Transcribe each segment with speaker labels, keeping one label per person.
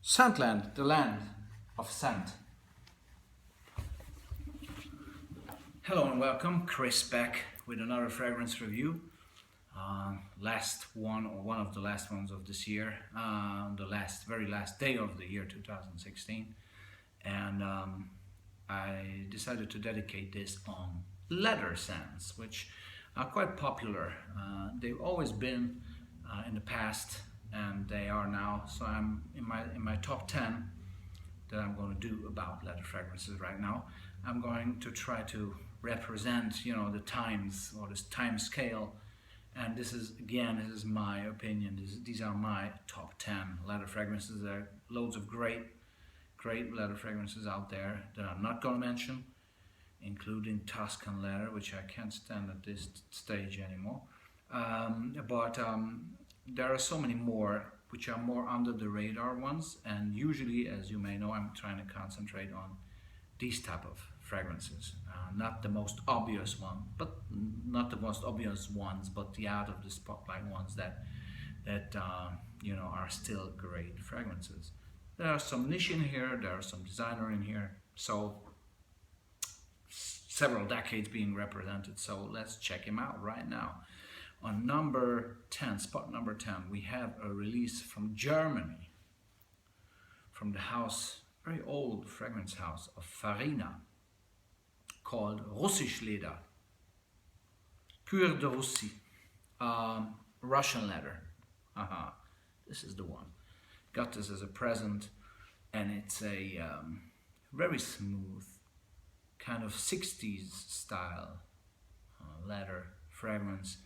Speaker 1: Scentland, the land of scent. Hello and welcome, Chris back with another fragrance review. Last one, or one of the last ones of this year, the very last day of the year 2016. And I decided to dedicate this on leather scents, which are quite popular. They've always been in the past, and they are now. So I'm in my top 10 that I'm going to do about leather fragrances right now. I'm going to try to represent, the times, or this time scale. And this is my opinion. These are my top 10 leather fragrances. There are loads of great leather fragrances out there that I'm not going to mention, including Tuscan leather, which I can't stand at this stage anymore. But there are so many more which are more under the radar ones, and usually, as you may know, I'm trying to concentrate on these type of fragrances, not the most obvious ones, but the out of the spotlight ones that are still great fragrances. There are some niche in here, there are some designer in here, so several decades being represented. So let's check him out right now. On number 10, spot number 10, we have a release from Germany, from the house, very old fragrance house of Farina, called Russisch Leder, Pure de Russie, Russian leather. This is the one. Got this as a present, and it's a very smooth, kind of 60s style leather fragrance.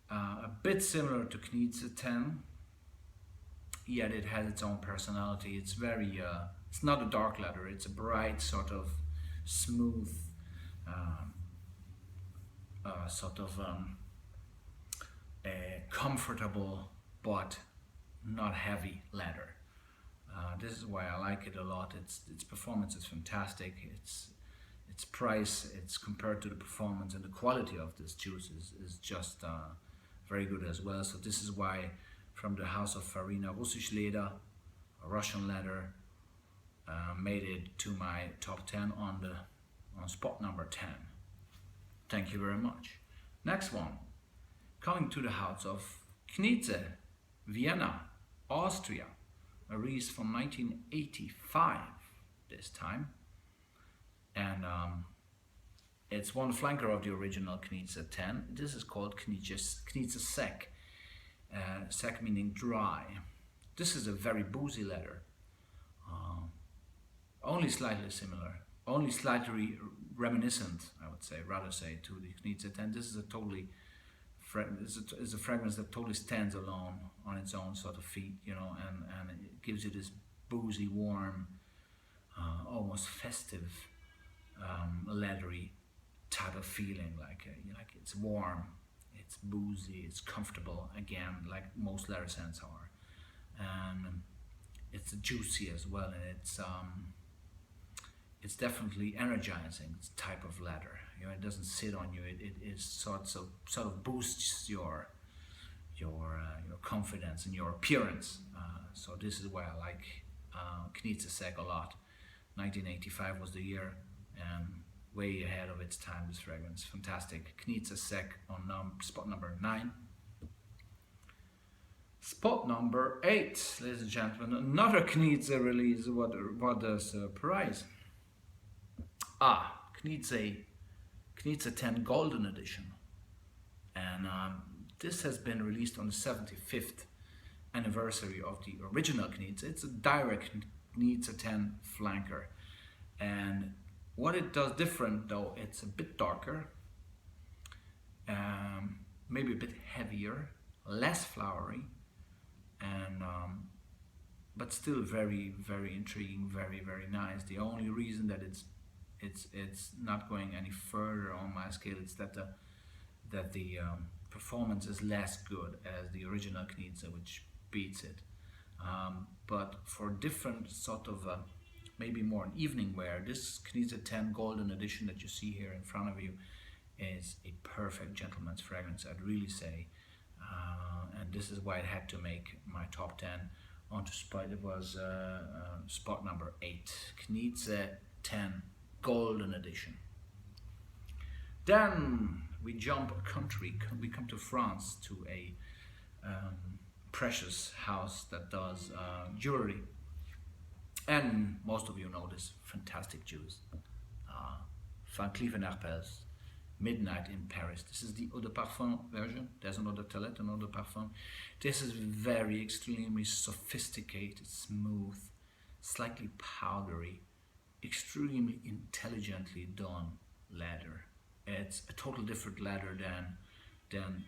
Speaker 1: A bit similar to Canisius 10, yet it has its own personality. It's very, it's not a dark leather, it's a bright, sort of smooth, comfortable but not heavy leather. This is why I like it a lot. Its performance is fantastic. Its price, it's compared to the performance and the quality of this juice is just very good as well. So this is why, from the house of Farina, Russisch Leder, Russian leather, made it to my top 10 on spot number 10. Thank you very much. Next one, coming to the house of Canisius, Vienna, Austria, a release from 1985 this time, and it's one flanker of the original Canisius 10. This is called Canisius Sec, Sec meaning dry. This is a very boozy leather, only slightly similar, only slightly reminiscent, I would say, to the Canisius 10. This is a fragrance that totally stands alone on its own sort of feet, and it gives you this boozy, warm, almost festive, leathery type of feeling. Like it's warm, it's boozy, it's comfortable. Again, like most leather scents are, and it's juicy as well, and it's definitely energizing type of leather. It doesn't sit on you. It is sort of boosts your confidence and your appearance. So this is why I like Canisius Sec a lot. 1985 was the year, and way ahead of its time, this fragrance. Fantastic. Canisius Sec on spot number 9. Spot number 8, ladies and gentlemen, another Canisius release. What a surprise. Canisius 10 Golden Edition, and this has been released on the 75th anniversary of the original Canisius. It's a direct Canisius 10 flanker, and what it does different, though, it's a bit darker, maybe a bit heavier, less flowery, and but still very, very intriguing, very, very nice. The only reason that it's not going any further on my scale is that the performance is less good as the original Canisius, which beats it. But for different sort of maybe more an evening wear, this Canisius 10 Golden Edition that you see here in front of you is a perfect gentleman's fragrance, I'd really say. And this is why it had to make my top 10 onto spot. It was spot number 8, Canisius 10 Golden Edition. Then we jump a country. We come to France, to a precious house that does jewelry, and most of you know this fantastic jewels. Van Cleef & Arpels, Midnight in Paris. This is the Eau de Parfum version. There's an Eau de Toilette and Eau de Parfum. This is very extremely sophisticated, smooth, slightly powdery, extremely intelligently done leather. It's a total different leather than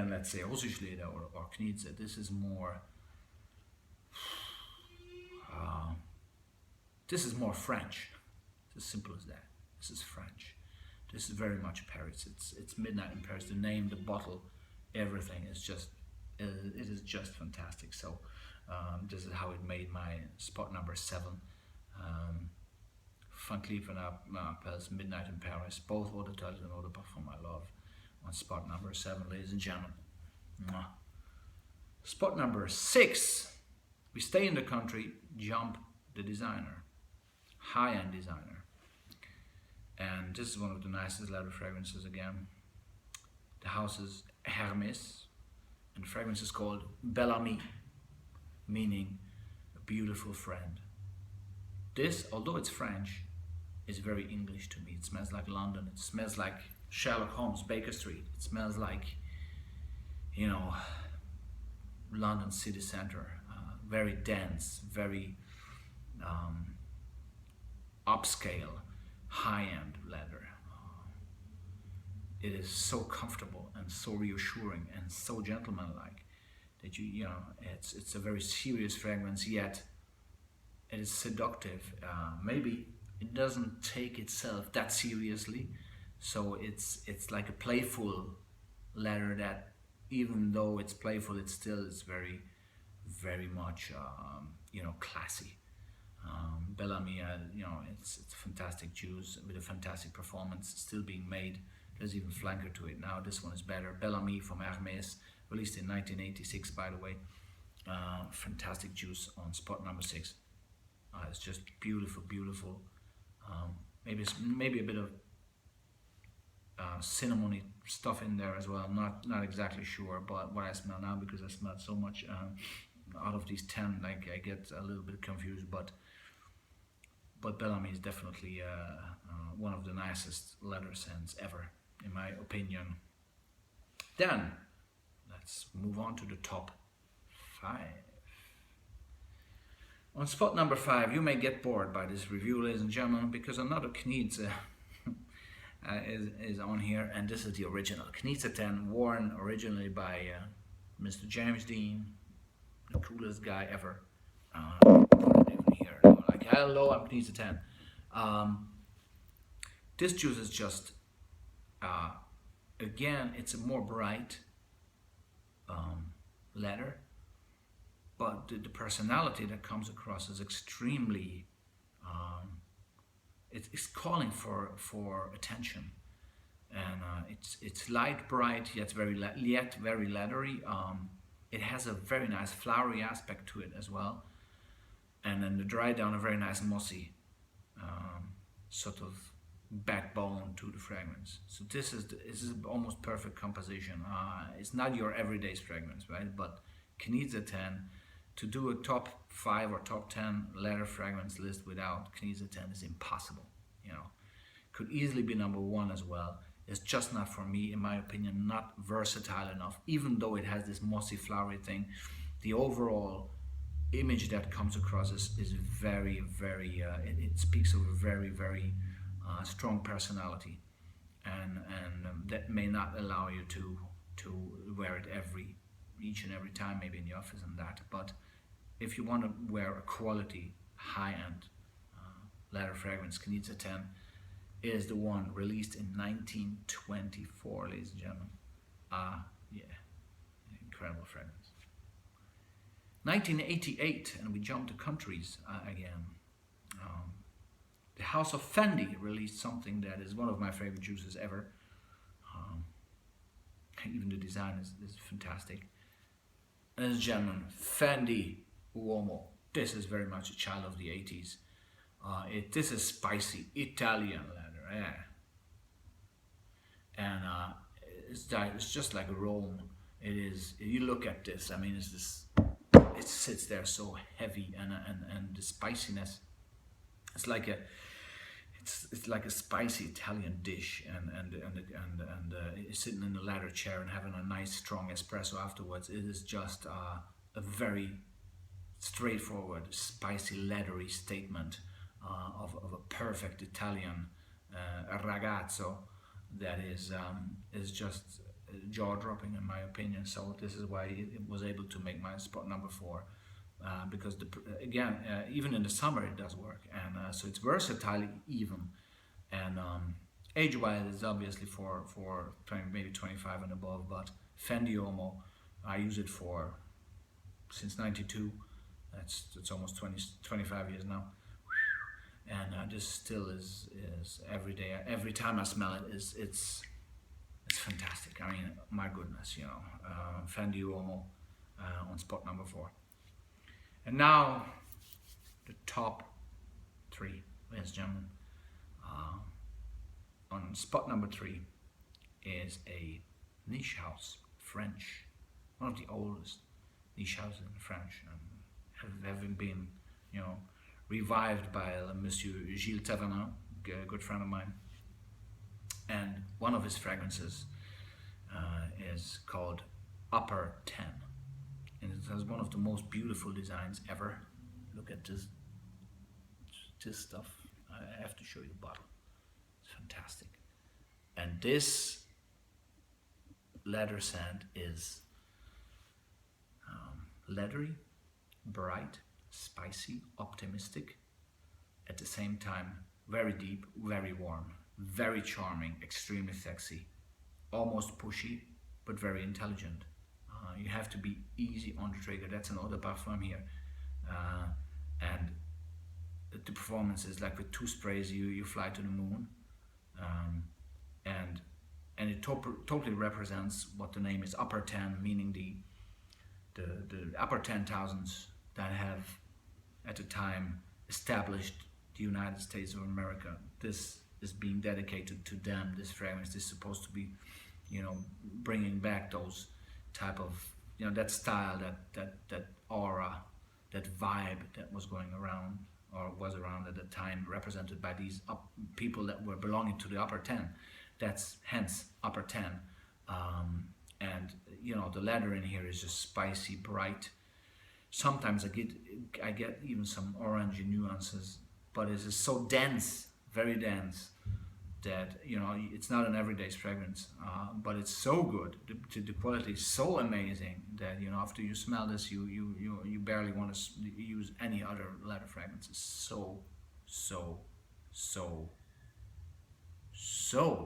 Speaker 1: let's say Rosusleder or Canisius. This is more French. It's as simple as that. This is French. This is very much Paris. It's Midnight in Paris. The name, the bottle, everything is just it is just fantastic. So this is how it made my spot number 7. Van Cleef & Arpels, Midnight in Paris, both Eau de Toilette and Eau de Parfum I love. On spot number 7, ladies and gentlemen. Mwah. Spot number 6, we stay in the country, jump the designer, high-end designer. And this is one of the nicest leather fragrances again. The house is Hermes, and the fragrance is called Bellamy, meaning a beautiful friend. This, although it's French, is very English to me. It smells like London. It smells like Sherlock Holmes, Baker Street. It smells like, you know, London city center. Very dense, very upscale, high-end leather. It is so comfortable and so reassuring and so gentlemanlike that you know, it's a very serious fragrance, yet it is seductive. Maybe it doesn't take itself that seriously, so it's like a playful leather that, even though it's playful, it still is very, very much you know, classy. Bellamy, you know, it's a fantastic juice with a fantastic performance, still being made. There's even flanker to it now. This one is better. Bellamy from Hermes, released in 1986, by the way. Fantastic juice on spot number 6. It's just beautiful, beautiful. Maybe a bit of cinnamony stuff in there as well. I'm not exactly sure, but what I smell now, because I smelled so much out of these 10, like I get a little bit confused. But Bellamy is definitely one of the nicest leather scents ever, in my opinion. Then let's move on to the top 5. On spot number 5, you may get bored by this review, ladies and gentlemen, because another Canisius is on here, and this is the original Canisius 10, worn originally by Mr. James Dean, the coolest guy ever. Put it even here, like, hello, I'm Canisius 10. This juice is just, again, it's a more bright leather, but the personality that comes across is extremely, it's calling for attention, and it's light, bright, yet very leathery. It has a very nice flowery aspect to it as well, and then the dry down, a very nice mossy sort of backbone to the fragrance. So this is almost perfect composition. It's not your everyday fragrance, right? But Canisius 10, to do a top 5 or top 10 leather fragrance list without Canisius 10 is impossible. You know, could easily be number 1 as well. It's just not for me, in my opinion, not versatile enough. Even though it has this mossy, flowery thing, the overall image that comes across is very, very. It speaks of a very, very strong personality, and that may not allow you to wear it each and every time, maybe in the office and that. But if you want to wear a quality, high-end leather fragrance, Canisius 10 is the one, released in 1924, ladies and gentlemen. Yeah, incredible fragrance. 1988, and we jump to countries again. The House of Fendi released something that is one of my favorite juices ever. Even the design is fantastic. Ladies and gentlemen, Fendi Uomo. This is very much a child of the 80s. This is spicy Italian leather, yeah. And it's just like Rome. It is. You look at this. I mean, it's this. It sits there so heavy, and the spiciness. It's like a. It's like a spicy Italian dish, and sitting in the leather chair and having a nice strong espresso afterwards. It is just a very straightforward, spicy, leathery statement of a perfect Italian ragazzo that is just jaw-dropping in my opinion. So this is why it was able to make my spot number 4, because again, even in the summer it does work, and so it's versatile even, and age-wise it's obviously for 20, maybe 25 and above, but Fendi Uomo, I use it for since 92. It's almost 25 years now, and this still is every day. Every time I smell it, it's fantastic. I mean, my goodness, you know, Fendi Uomo on spot number 4. And now the top 3, ladies and gentlemen. On spot number 3 is a niche house, French, one of the oldest niche houses in French, having been, you know, revived by Monsieur Gilles Tavernin, a good friend of mine. And one of his fragrances is called Upper 10, and it has one of the most beautiful designs ever. Look at this stuff. I have to show you the bottle. It's fantastic. And this leather scent is leathery, bright, spicy, optimistic, at the same time very deep, very warm, very charming, extremely sexy, almost pushy, but very intelligent. You have to be easy on the trigger. That's an eau de parfum here, and the performance is like with 2 sprays you fly to the moon, and it totally represents what the name is, Upper 10, meaning the upper 10,000s that have at the time established the United States of America. This is being dedicated to them. This fragrance is supposed to be, you know, bringing back those type of, you know, that style, that aura, that vibe that was going around, or was around at the time, represented by these people that were belonging to the upper 10. That's hence Upper 10. And you know, the leather in here is just spicy, bright. Sometimes I get even some orangey nuances, but it is so dense, very dense, that, you know, it's not an everyday fragrance, but it's so good. The quality is so amazing that, you know, after you smell this, you barely want to use any other leather fragrance. It's so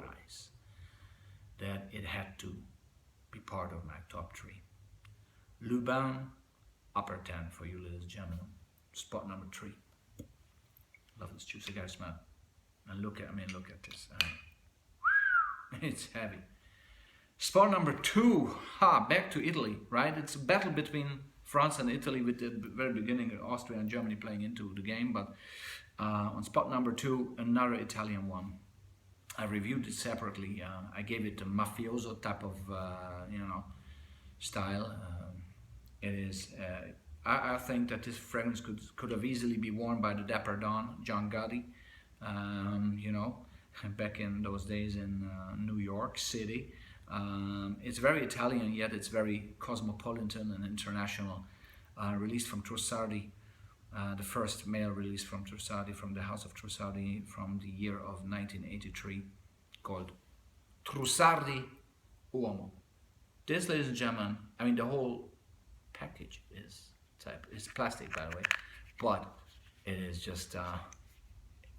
Speaker 1: nice that it had to be part of my top 3. Lubin, Upper 10 for you, ladies and gentlemen. Spot number 3. Love this juicy guy smell. And look at this. It's heavy. Spot number 2. Back to Italy, right? It's a battle between France and Italy, with the very beginning Austria and Germany playing into the game. But on spot number 2, another Italian one. I reviewed it separately. I gave it a mafioso type of, you know, style. It is. I think that this fragrance could have easily been worn by the Dapper Don, John Gotti. You know, back in those days in New York City. It's very Italian, yet it's very cosmopolitan and international. Released from Trussardi, the first male release from Trussardi, from the House of Trussardi, from the year of 1983, called Trussardi Uomo. This, ladies and gentlemen, I mean, the whole package is plastic, by the way, but it is just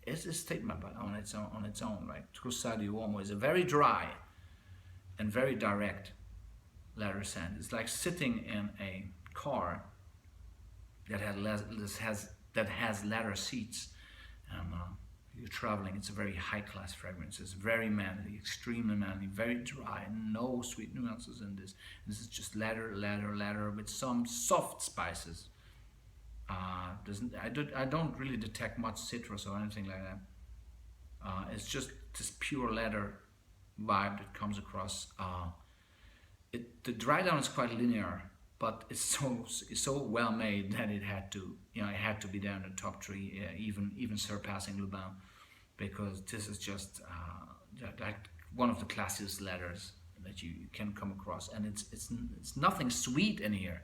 Speaker 1: it's a statement on its own, right? Trussardi Uomo is a very dry and very direct leather scent. It's like sitting in a car that has leather seats, and you're traveling. It's a very high-class fragrance. It's very manly, extremely manly, very dry, no sweet nuances in this. This is just leather with some soft spices. I don't really detect much citrus or anything like that. It's just this pure leather vibe that comes across. The dry down is quite linear, but it's so well made that it had to be there in the top three, even surpassing Lubin, because this is just like one of the classiest leathers that you can come across, and it's nothing sweet in here.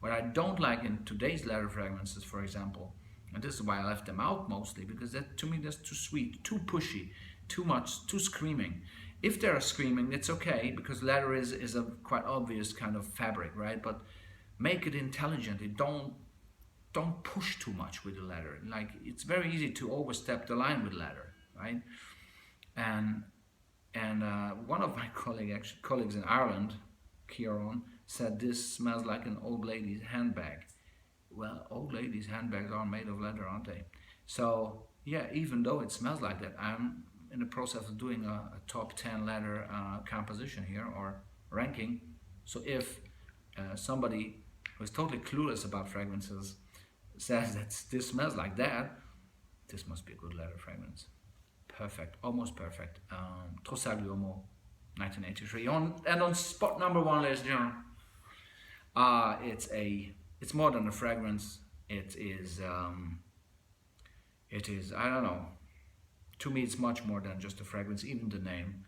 Speaker 1: What I don't like in today's leather fragrances, for example, and this is why I left them out mostly, because that to me that's too sweet, too pushy, too much, too screaming. If they're screaming, it's okay because leather is a quite obvious kind of fabric, right? But make it intelligent. Don't push too much with the leather. Like it's very easy to overstep the line with leather, right? And one of my colleagues in Ireland, Kieran, said this smells like an old lady's handbag. Well, old ladies' handbags are made of leather, aren't they? So yeah, even though it smells like that, I'm in the process of doing a top 10 leather composition here or ranking. So if somebody who is totally clueless about fragrances says that this smells like that, this must be a good leather fragrance. Perfect, almost perfect. Trossard L'Uomo, 1983. And on spot number one, ladies and gentlemen, it's more than a fragrance. It is I don't know. To me, it's much more than just a fragrance, even the name.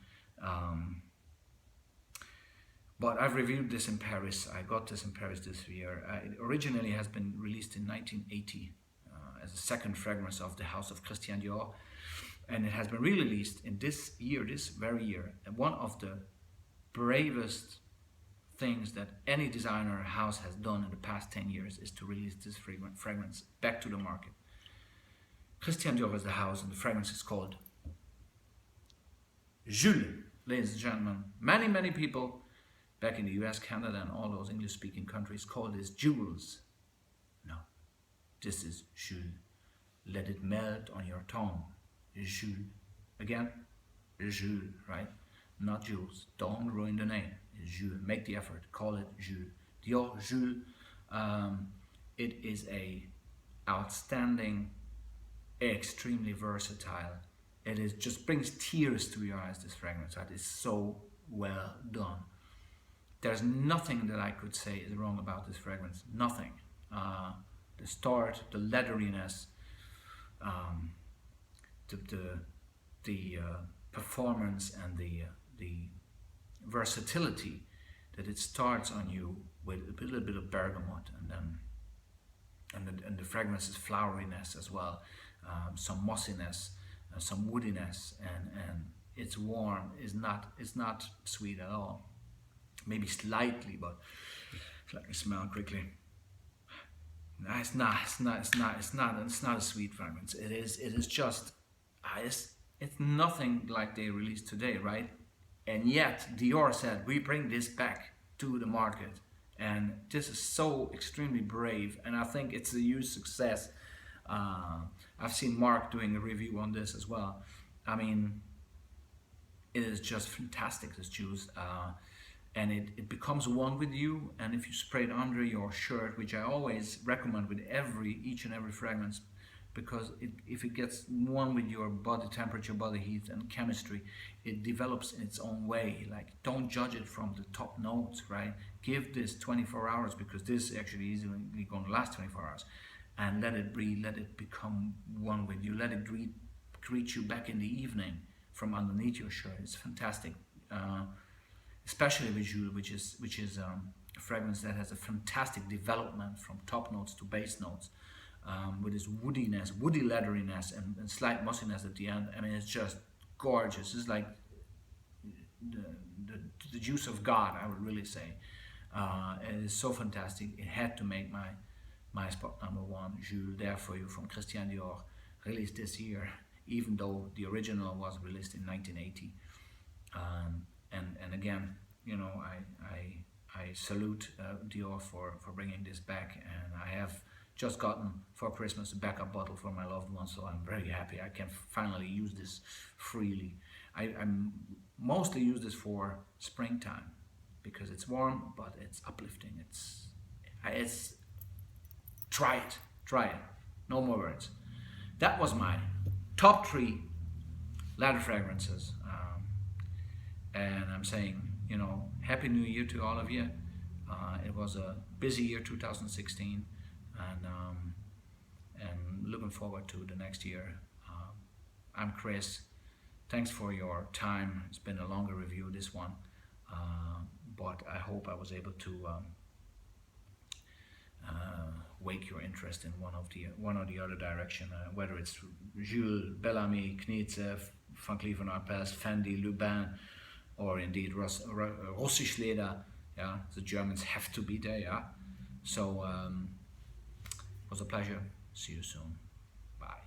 Speaker 1: But I've reviewed this in Paris. I got this in Paris this year. It originally has been released in 1980 as a second fragrance of the house of Christian Dior. And it has been re-released in this very year. And one of the bravest things that any designer house has done in the past 10 years is to release this fragrance back to the market. Christian Dior is the house, and the fragrance is called Jules. Ladies and gentlemen, many people back in the US, Canada, and all those English-speaking countries call this Jules. No, this is Jules. Let it melt on your tongue. Jules. Again, Jules, right? Not Jules. Don't ruin the name. Jules. Make the effort. Call it Jules. Dior Jules. It is a outstanding, extremely versatile. It is just brings tears to your eyes. This fragrance, right? It's so well done. There's nothing that I could say is wrong about this fragrance. Nothing. The start, the leatheriness, the performance, and the versatility that it starts on you with a little bit of bergamot, and the fragrance's floweriness as well, some mossiness, some woodiness, and it's warm. It's not sweet at all. Maybe slightly, but let me smell quickly. No, it's not a sweet fragrance. It is just it's nothing like they released today, right? And yet Dior said we bring this back to the market, and this is so extremely brave, and I think it's a huge success. I've seen Mark doing a review on this as well. I mean, it is just fantastic, this juice. And it becomes one with you, and if you spray it under your shirt, which I always recommend with each and every fragrance, because if it gets one with your body temperature, body heat, and chemistry, it develops in its own way. Like, don't judge it from the top notes, right? Give this 24 hours, because this actually is going to last 24 hours, and let it breathe, let it become one with you, let it greet you back in the evening from underneath your shirt. It's fantastic. Especially with Jules, which is a fragrance that has a fantastic development from top notes to base notes, with its woodiness, woody leatheriness, and slight mossiness at the end. I mean, it's just gorgeous. It's like the juice of God, I would really say. It is so fantastic. It had to make my spot number one. Jules, there for you, from Christian Dior, released this year, even though the original was released in 1980. And again, you know, I salute Dior for bringing this back, and I have just gotten for Christmas a backup bottle for my loved one, so I'm very happy I can finally use this freely. I mostly use this for springtime because it's warm, but it's uplifting. It's try Try it. No more words. That was my top 3 leather fragrances. And I'm saying, Happy New Year to all of you. It was a busy year, 2016, and looking forward to the next year. I'm Chris. Thanks for your time. It's been a longer review, this one, but I hope I was able to wake your interest in one or the other direction, whether it's Jules, Bellamy, Canisius, Van Cleef & Arpels, Fendi, Lubin, or indeed Russisch Leder. Yeah, the Germans have to be there. Yeah, so it was a pleasure. See you soon. Bye.